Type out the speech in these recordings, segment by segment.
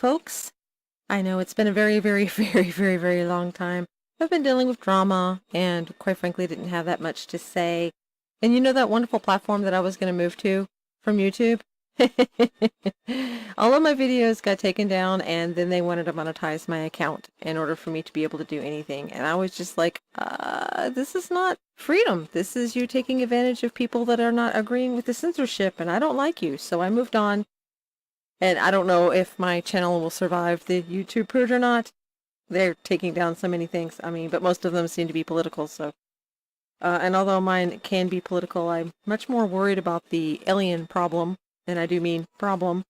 folks. I know it's been a very, very, very long time. I've been dealing with drama and quite frankly didn't have that much to say. And you know that wonderful platform that I was going to move to from YouTube? All of my videos got taken down and then they wanted to monetize my account in order for me to be able to do anything. And I was just like, this is not freedom. This is you taking advantage of people that are not agreeing with the censorship and I don't like you. So I moved on. And I don't know if my channel will survive the YouTube purge or not. They're taking down so many things. I mean, but most of them seem to be political, so. And although mine can be political, I'm much more worried about the alien problem, and I do mean problem.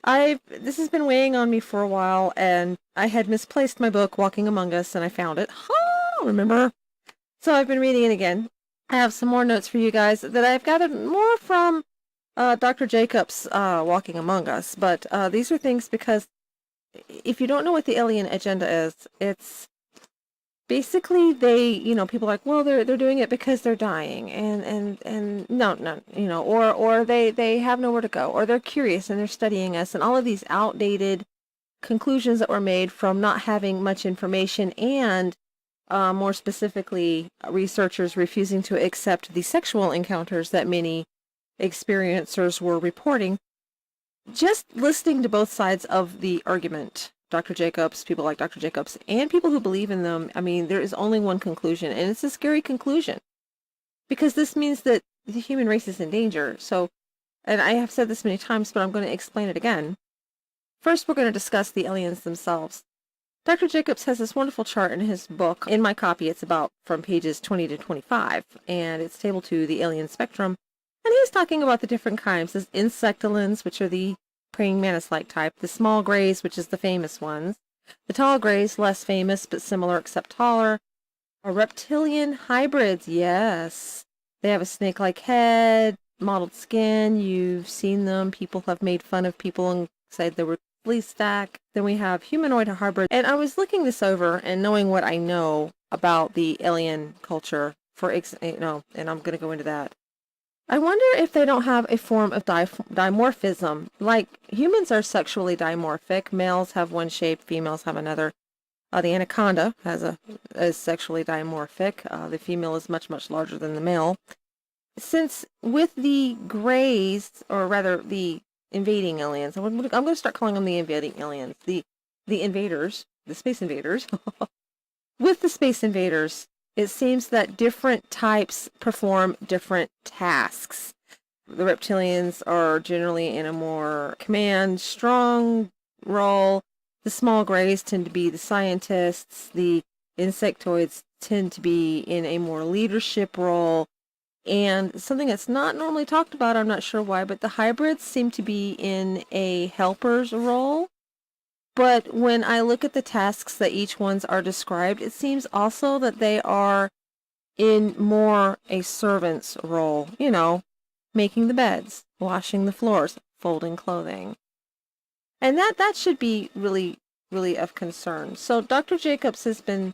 This has been weighing on me for a while, and I had misplaced my book, Walking Among Us, and I found it. Remember? So I've been reading it again. I have some more notes for you guys that I've gathered more from Dr. Jacobs' Walking Among Us, but these are things because if you don't know what the alien agenda is, it's basically people are like, well, they're doing it because they're dying, and no, or they have nowhere to go, or they're curious and they're studying us, and all of these outdated conclusions that were made from not having much information, and more specifically, researchers refusing to accept the sexual encounters that many experiencers were reporting. Just listening to both sides of the argument, Dr. Jacobs, people like Dr. Jacobs, and people who believe in them, I mean, there is only one conclusion, and it's a scary conclusion. Because this means that the human race is in danger. So, and I have said this many times, but I'm going to explain it again. First, we're going to discuss the aliens themselves. Dr. Jacobs has this wonderful chart in his book. In my copy, it's about from pages 20 to 25, and it's Table 2, the alien spectrum. And he's talking about the different kinds. There's insectolins, which are the praying mantis-like type, the small grays, which is the famous ones, the tall grays, less famous but similar except taller, are reptilian hybrids, yes. They have a snake-like head, mottled skin, you've seen them, people have made fun of people and said they were flea stack. Then we have humanoid hybrids, and I was looking this over and knowing what I know about the alien culture, and I'm going to go into that. I wonder if they don't have a form of dimorphism. Like, humans are sexually dimorphic. Males have one shape, females have another. The anaconda is sexually dimorphic. The female is much, much larger than the male. Since with the grays, or rather the invading aliens, I'm going to start calling them the invading aliens, the invaders, the space invaders. With the space invaders, it seems that different types perform different tasks. The reptilians are generally in a more command, strong role. The small grays tend to be the scientists. The insectoids tend to be in a more leadership role. And something that's not normally talked about, I'm not sure why, but the hybrids seem to be in a helper's role. But when I look at the tasks that each ones are described, it seems also that they are in more a servant's role, making the beds, washing the floors, folding clothing. And that should be really, really of concern. So Dr. Jacobs has been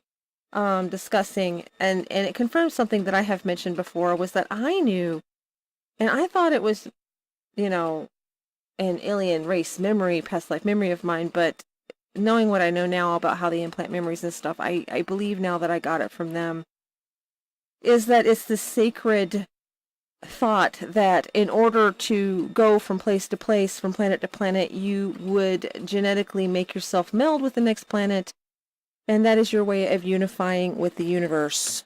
discussing, and it confirms something that I have mentioned before, was that I knew, and I thought it was, an alien race memory, past life memory of mine, but knowing what I know now about how they implant memories and stuff, I believe now that I got it from them, is that it's the sacred thought that in order to go from place to place, from planet to planet, you would genetically make yourself meld with the next planet, and that is your way of unifying with the universe.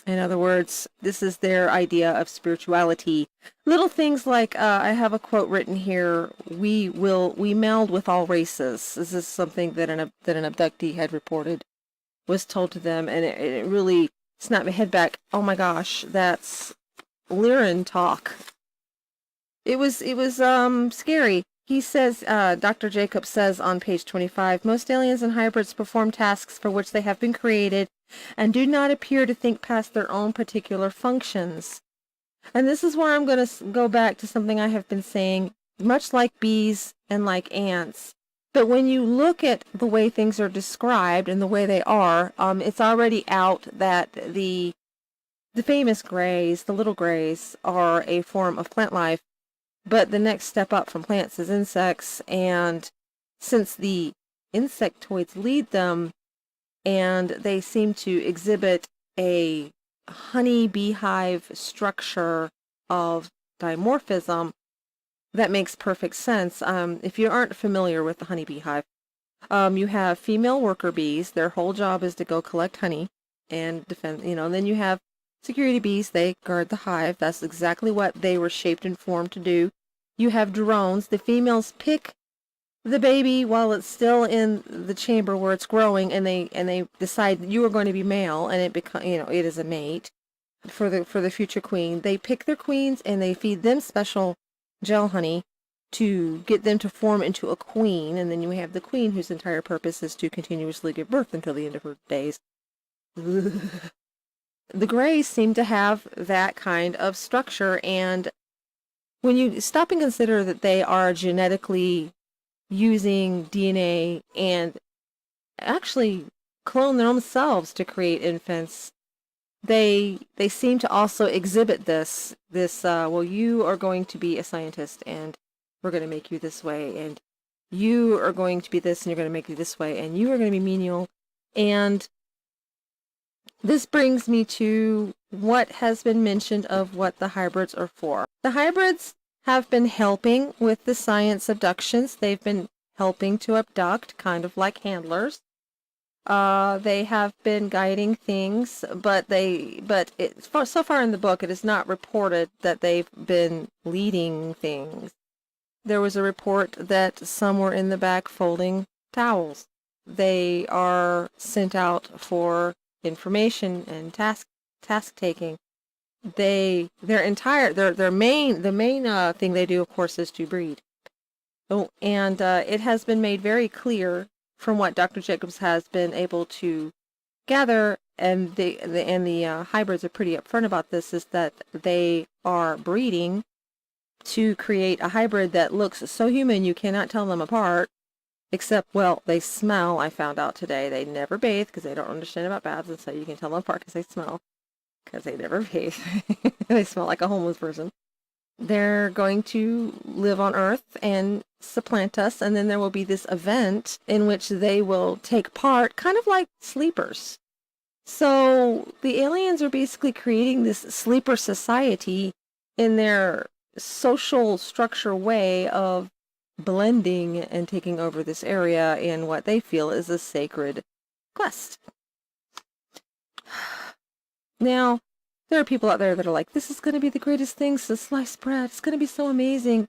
In other words, this is their idea of spirituality. Little things like, I have a quote written here, we meld with all races. This is something that an abductee had reported, was told to them, and it really snapped my head back. Oh my gosh, that's Lyran talk. It was scary. He says, Dr. Jacobs says on page 25, most aliens and hybrids perform tasks for which they have been created and do not appear to think past their own particular functions. And this is where I'm going to go back to something I have been saying, much like bees and like ants. But when you look at the way things are described and the way they are, it's already out that the famous grays, the little grays, are a form of plant life. But the next step up from plants is insects, and since the insectoids lead them and they seem to exhibit a honey beehive structure of dimorphism, that makes perfect sense. If you aren't familiar with the honey beehive, you have female worker bees. Their whole job is to go collect honey and defend, and then you have security bees. They guard the hive. That's exactly what they were shaped and formed to do. You have drones. The females pick the baby while it's still in the chamber where it's growing, and they decide that you are going to be male, and it is a mate for the future queen. They pick their queens and they feed them special gel honey to get them to form into a queen, and then you have the queen whose entire purpose is to continuously give birth until the end of her days. The Greys seem to have that kind of structure, and when you stop and consider that they are genetically using DNA and actually clone their own selves to create infants, they seem to also exhibit this well, you are going to be a scientist and we're going to make you this way, and you are going to be this and you're going to make you this way, and you are going to be menial. And this brings me to what has been mentioned of what the hybrids are for. The hybrids have been helping with the science abductions. They've been helping to abduct, kind of like handlers. They have been guiding things, so far in the book, it is not reported that they've been leading things. There was a report that some were in the back folding towels. They are sent out for information and task taking. The main thing they do, of course, is to breed. Oh, and it has been made very clear from what Dr. Jacobs has been able to gather, and the hybrids are pretty upfront about this, is that they are breeding to create a hybrid that looks so human you cannot tell them apart, except, well, they smell. I found out today they never bathe because they don't understand about baths, and so you can tell them apart because they smell, because they never bathe. They smell like a homeless person. They're going to live on Earth and supplant us, and then there will be this event in which they will take part, kind of like sleepers. So the aliens are basically creating this sleeper society in their social structure way of blending and taking over this area in what they feel is a sacred quest. Now, there are people out there that are like, this is going to be the greatest thing since sliced bread. It's going to be so amazing.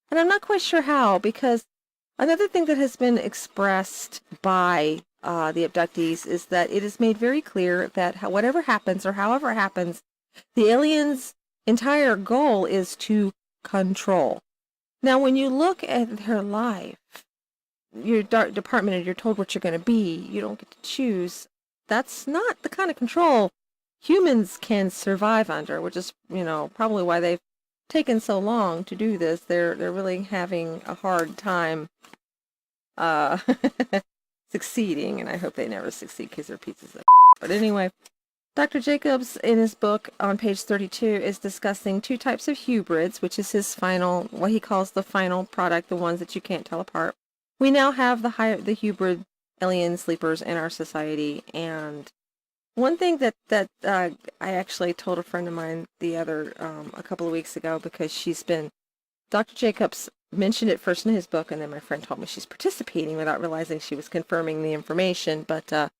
And I'm not quite sure how, because another thing that has been expressed by the abductees is that it is made very clear that whatever happens or however it happens, the aliens' entire goal is to control. Now, when you look at their life, your department, and you're told what you're going to be, you don't get to choose. That's not the kind of control humans can survive under, which is, probably why they've taken so long to do this. They're really having a hard time succeeding, and I hope they never succeed because they're pieces of But anyway, Dr. Jacobs, in his book on page 32, is discussing two types of hybrids, which is his final, what he calls the final product, the ones that you can't tell apart. We now have the hybrid alien sleepers in our society, and one thing that I actually told a friend of mine a couple of weeks ago, because Dr. Jacobs mentioned it first in his book, and then my friend told me she's participating without realizing she was confirming the information, but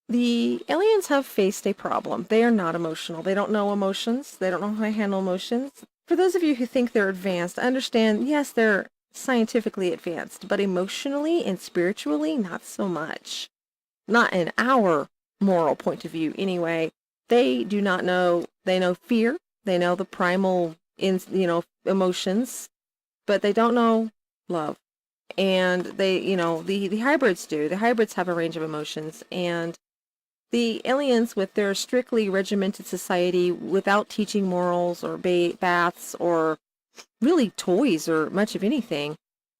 the aliens have faced a problem. They are not emotional. They don't know emotions. They don't know how to handle emotions. For those of you who think they're advanced, I understand, yes, they're scientifically advanced, but emotionally and spiritually, not so much. Not in our moral point of view anyway. They do not know. They know fear. They know the primal emotions, but they don't know love. And they, the hybrids do. The hybrids have a range of emotions, and the aliens, with their strictly regimented society without teaching morals or baths or really toys or much of anything,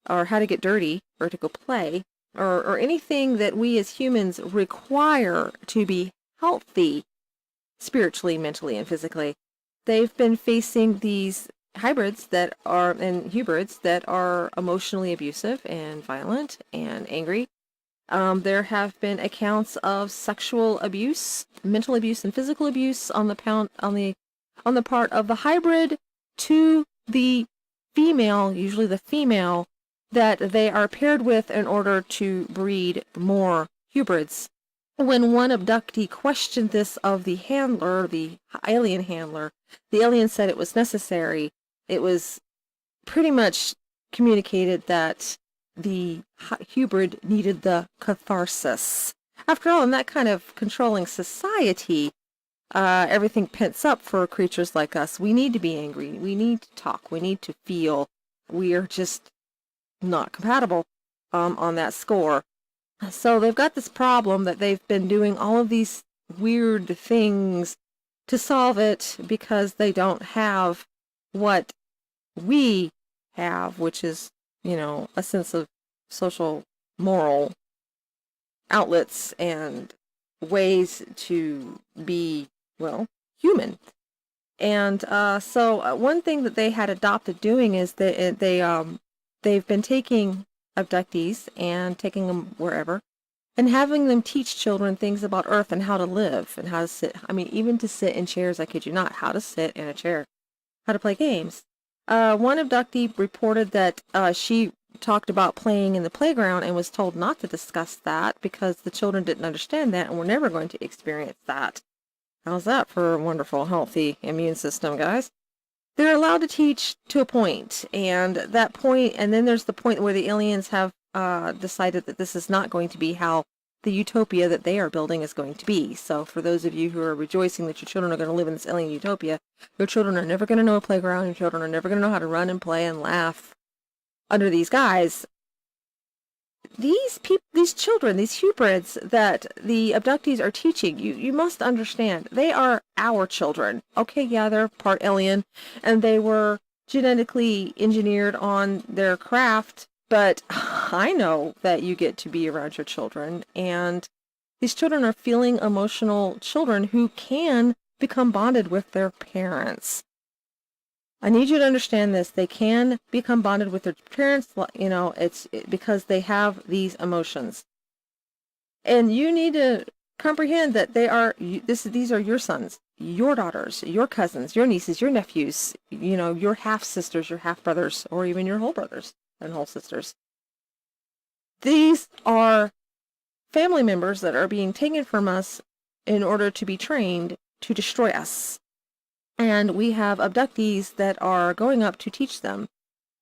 or how to get dirty or to go play, or anything that we as humans require to be healthy spiritually, mentally, and physically, they've been facing these hybrids that are, and hybrids that are emotionally abusive and violent and angry. There have been accounts of sexual abuse, mental abuse, and physical abuse on the part of the hybrid to the female, usually the female, that they are paired with in order to breed more hybrids. When one abductee questioned this of the handler, the alien handler, the alien said it was necessary. It was pretty much communicated that the hybrid needed the catharsis. After all, in that kind of controlling society, everything pents up for creatures like us. We need to be angry. We need to talk. We need to feel. We are just not compatible on that score. So they've got this problem that they've been doing all of these weird things to solve it because they don't have what we have, which is, a sense of social, moral outlets and ways to be, well, human. And so one thing that they had adopted doing is that they've been taking abductees and taking them wherever and having them teach children things about Earth and how to live and how to sit. I mean, even to sit in chairs, I kid you not, how to sit in a chair, how to play games. One abductee reported that she talked about playing in the playground and was told not to discuss that because the children didn't understand that and were never going to experience that. How's that for a wonderful, healthy immune system, guys? They're allowed to teach to a point, and that point, and then there's the point where the aliens have decided that this is not going to be how the utopia that they are building is going to be. So for those of you who are rejoicing that your children are going to live in this alien utopia, your children are never going to know a playground, your children are never going to know how to run and play and laugh under these guys. These children, these hybrids that the abductees are teaching, you must understand, they are our children. Okay, yeah, they're part alien, and they were genetically engineered on their craft, but I know that you get to be around your children, and these children are feeling emotional children who can become bonded with their parents. I need you to understand this. They can become bonded with their parents, it's because they have these emotions. And you need to comprehend that these are your sons, your daughters, your cousins, your nieces, your nephews, your half-sisters, your half-brothers, or even your whole brothers and whole sisters. These are family members that are being taken from us in order to be trained to destroy us. And we have abductees that are going up to teach them.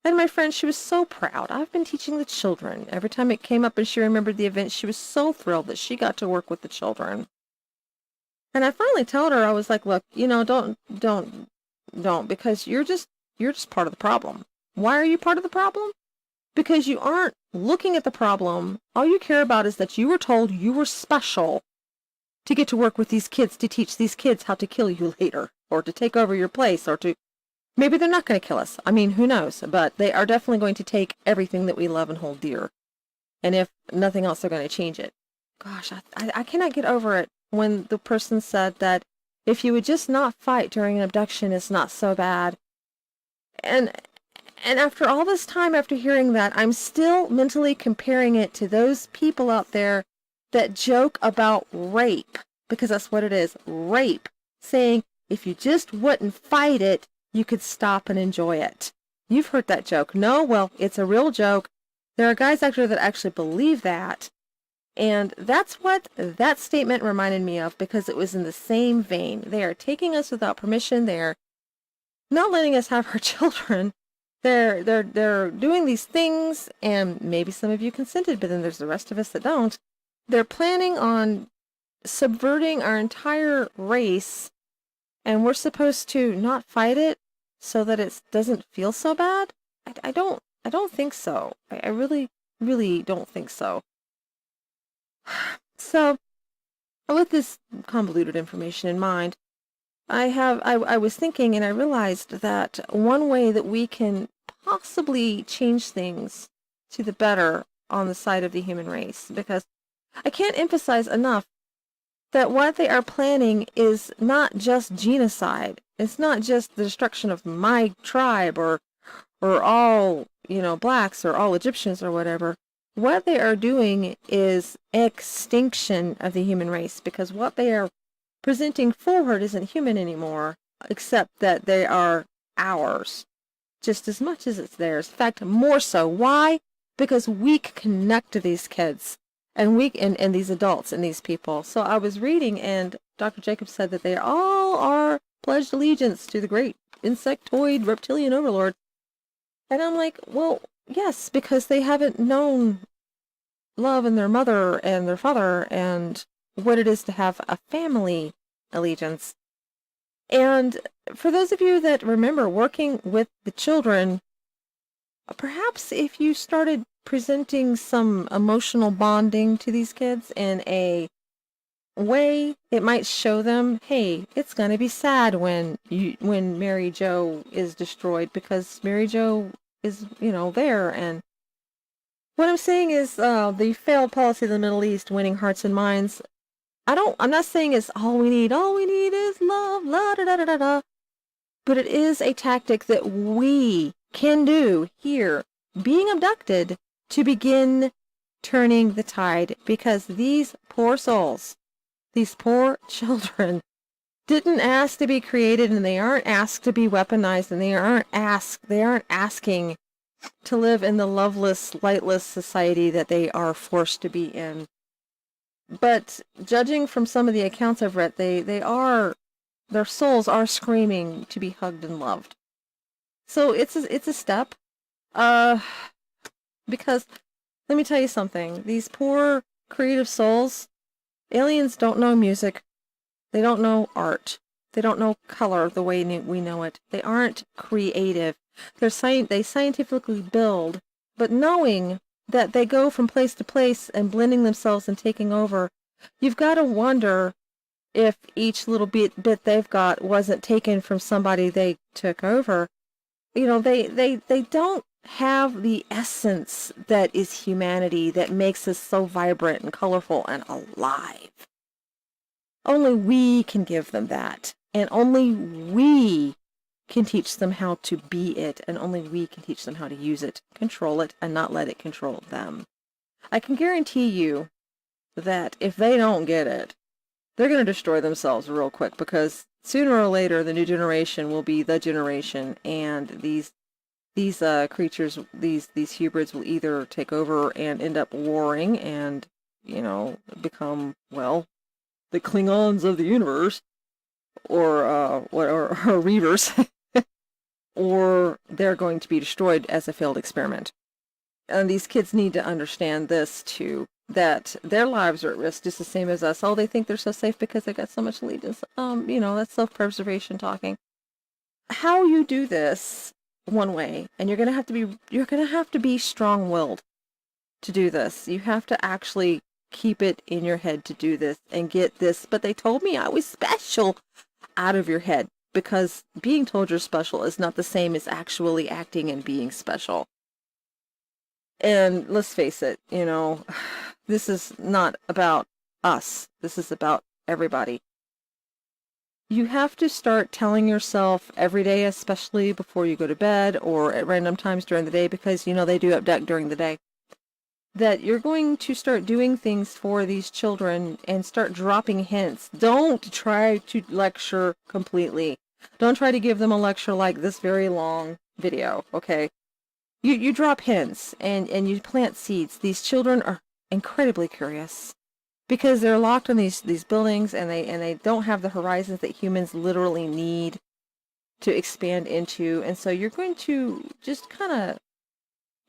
And my friend, she was so proud. I've been teaching the children. Every time it came up and she remembered the event, she was so thrilled that she got to work with the children. And I finally told her, I was like, look, don't, because you're just part of the problem. Why are you part of the problem? Because you aren't looking at the problem. All you care about is that you were told you were special to get to work with these kids, to teach these kids how to kill you later, or to take over your place, or to... Maybe they're not going to kill us. I mean, who knows? But they are definitely going to take everything that we love and hold dear. And if nothing else, they're going to change it. Gosh, I cannot get over it when the person said that if you would just not fight during an abduction, it's not so bad. And after all this time, after hearing that, I'm still mentally comparing it to those people out there that joke about rape, because that's what it is, rape, saying if you just wouldn't fight it, you could stop and enjoy it. You've heard that joke. No? Well, it's a real joke. There are guys out there that actually believe that. And that's what that statement reminded me of, because it was in the same vein. They are taking us without permission. They're not letting us have our children. They're doing these things, and maybe some of you consented, but then there's the rest of us that don't. They're planning on subverting our entire race, and we're supposed to not fight it so that it doesn't feel so bad? I don't think so. I really, really don't think so. So, with this convoluted information in mind, I was thinking, and I realized that one way that we can possibly change things to the better on the side of the human race, because I can't emphasize enough that what they are planning is not just genocide. It's not just the destruction of my tribe or all, blacks or all Egyptians or whatever. What they are doing is extinction of the human race, because what they are presenting forward isn't human anymore, except that they are ours just as much as it's theirs. In fact, more so. Why? Because we connect to these kids and these adults and these people. So I was reading, and Dr. Jacobs said that they all are pledged allegiance to the great insectoid reptilian overlord. And I'm like, well, yes, because they haven't known love and their mother and their father and what it is to have a family allegiance. And for those of you that remember working with the children, perhaps if you started presenting some emotional bonding to these kids in a way, it might show them, hey, it's going to be sad when Mary Jo is destroyed, because Mary Jo is, there. And what I'm saying is the failed policy of the Middle East, winning hearts and minds. I'm not saying it's all we need. All we need is love, la da da da da da. But it is a tactic that we can do here, being abducted, to begin turning the tide, because these poor souls, these poor children, didn't ask to be created, and they aren't asked to be weaponized, and they aren't asking to live in the loveless, lightless society that they are forced to be in. But judging from some of the accounts I've read, their souls are screaming to be hugged and loved. So it's a step. Because let me tell you something. These poor creative souls, aliens don't know music. They don't know art. They don't know color the way we know it. They aren't creative. They scientifically build, but knowing that they go from place to place and blending themselves and taking over, you've got to wonder if each little bit they've got wasn't taken from somebody they took over. They don't have the essence that is humanity, that makes us so vibrant and colorful and alive. Only we can give them that, and only we can teach them how to be it, and only we can teach them how to use it, control it, and not let it control them. I can guarantee you that if they don't get it, they're going to destroy themselves real quick, because sooner or later the new generation will be the generation, and these creatures, these hybrids, will either take over and end up warring and become, well, the Klingons of the universe, or Reavers, or they're going to be destroyed as a failed experiment. And these kids need to understand this too, that their lives are at risk just the same as us. Oh, they think they're so safe because they got so much allegiance. That's self-preservation talking. How you do this one way, and you're gonna have to be strong-willed to do this. You have to actually keep it in your head to do this and get this, but they told me I was special, out of your head, because being told you're special is not the same as actually acting and being special. And let's face it, this is not about us. This is about everybody. You have to start telling yourself every day, especially before you go to bed or at random times during the day, because they do abduct during the day, that you're going to start doing things for these children and start dropping hints. Don't try to lecture completely. Don't try to give them a lecture like this very long video, okay? You drop hints and you plant seeds. These children are incredibly curious because they're locked in these buildings, and they don't have the horizons that humans literally need to expand into. And so you're going to just kind of,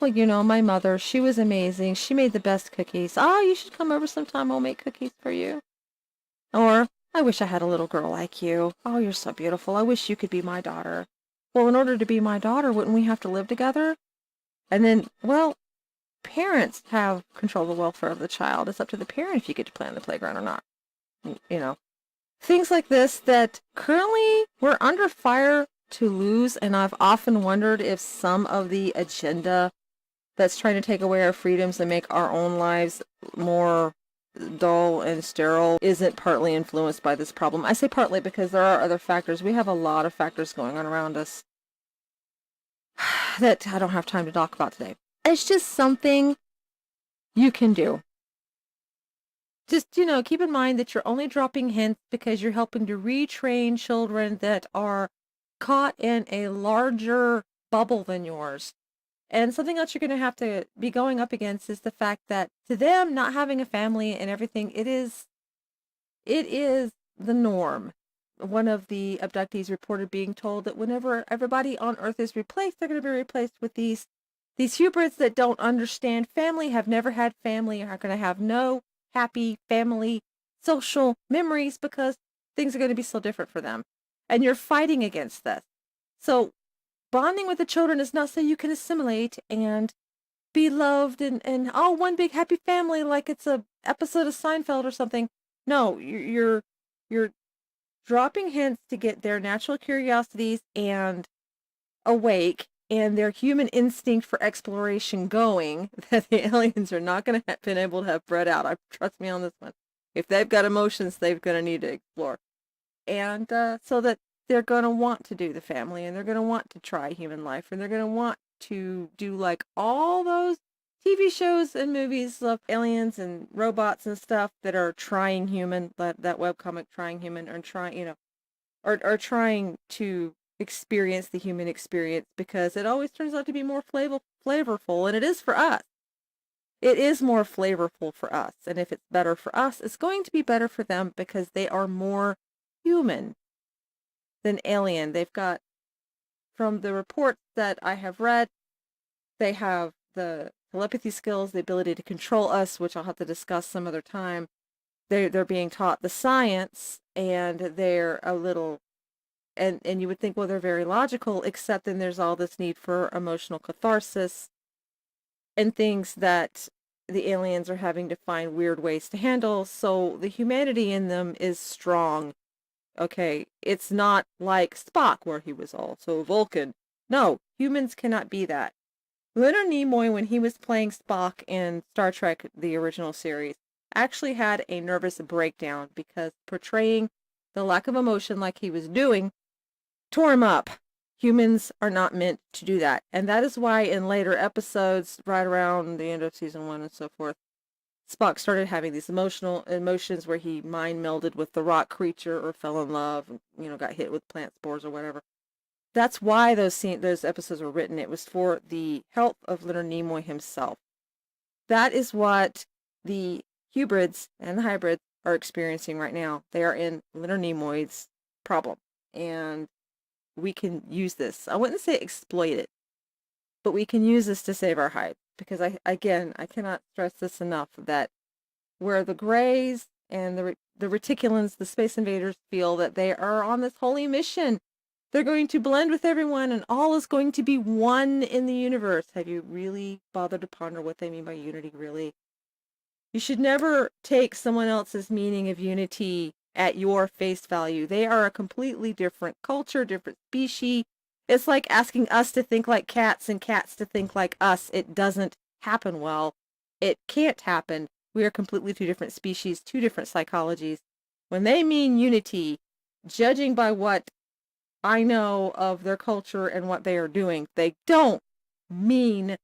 well, my mother, she was amazing. She made the best cookies. Oh, you should come over sometime. I'll make cookies for you. Or, I wish I had a little girl like you. Oh, you're so beautiful. I wish you could be my daughter. Well, in order to be my daughter, wouldn't we have to live together? And then, well, parents have control of the welfare of the child. It's up to the parent if you get to play on the playground or not. Things like this that currently we're under fire to lose, and I've often wondered if some of the agenda that's trying to take away our freedoms and make our own lives more dull and sterile isn't partly influenced by this problem. I say partly because there are other factors. We have a lot of factors going on around us that I don't have time to talk about today. It's just something you can do. Just, keep in mind that you're only dropping hints because you're helping to retrain children that are caught in a larger bubble than yours. And something else you're going to have to be going up against is the fact that to them, not having a family and everything, it is the norm. One of the abductees reported being told that whenever everybody on Earth is replaced, they're going to be replaced with these hybrids that don't understand family, have never had family, are going to have no happy family social memories because things are going to be so different for them. And you're fighting against this. So bonding with the children is not so you can assimilate and be loved and all one big happy family like it's a episode of Seinfeld or something. No, you're dropping hints to get their natural curiosities and awake and their human instinct for exploration going that the aliens are not going to have been able to have bred out. Trust me on this one. If they've got emotions, they're going to need to explore. And so that they're going to want to do the family and they're going to want to try human life and they're going to want to do like all those TV shows and movies of aliens and robots and stuff that are trying human, that webcomic Trying Human, or trying, are trying to experience the human experience because it always turns out to be more flavorful, and it is for us. It is more flavorful for us, and if it's better for us, it's going to be better for them because they are more human than alien. They've got, from the reports that I have read, they have the telepathy skills, the ability to control us, which I'll have to discuss some other time. They're being taught the science, and they're a little, and you would think, well, they're very logical, except then there's all this need for emotional catharsis and things that the aliens are having to find weird ways to handle. So the humanity in them is strong. Okay, it's not like Spock where he was also Vulcan. No, humans cannot be that. Leonard Nimoy, when he was playing Spock in Star Trek, the original series, actually had a nervous breakdown because portraying the lack of emotion like he was doing tore him up. Humans are not meant to do that. And that is why in later episodes, right around the end of season 1 and so forth, Spock started having these emotions where he mind melded with the rock creature or fell in love and, got hit with plant spores or whatever. That's why those episodes were written. It was for the health of Leonard Nimoy himself. That is what the hybrids and the hybrids are experiencing right now. They are in Leonard Nimoy's problem. And we can use this. I wouldn't say exploit it, but we can use this to save our hide. Because I cannot stress this enough, that where the Greys and the Reticulans, the Space Invaders, feel that they are on this holy mission. They're going to blend with everyone and all is going to be one in the universe. Have you really bothered to ponder what they mean by unity, really? You should never take someone else's meaning of unity at your face value. They are a completely different culture, different species. It's like asking us to think like cats and cats to think like us. It doesn't happen well. It can't happen. We are completely two different species, two different psychologies. When they mean unity, judging by what I know of their culture and what they are doing, they don't mean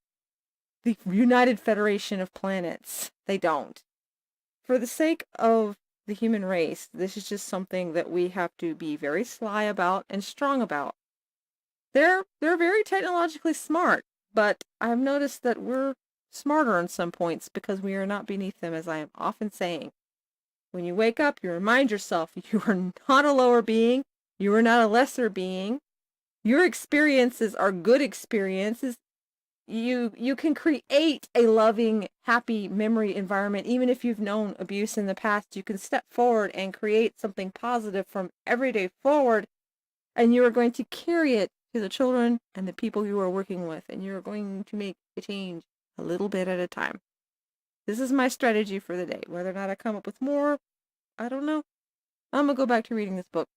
the United Federation of Planets. They don't. For the sake of the human race, this is just something that we have to be very sly about and strong about. They're very technologically smart, but I've noticed that we're smarter on some points because we are not beneath them, as I am often saying. When you wake up, you remind yourself you are not a lower being, you are not a lesser being. Your experiences are good experiences. You can create a loving, happy memory environment. Even if you've known abuse in the past, you can step forward and create something positive from every day forward, and you are going to carry it to the children and the people you are working with, and you're going to make a change a little bit at a time. This is my strategy for the day. Whether or not I come up with more, I don't know. I'm going to go back to reading this book.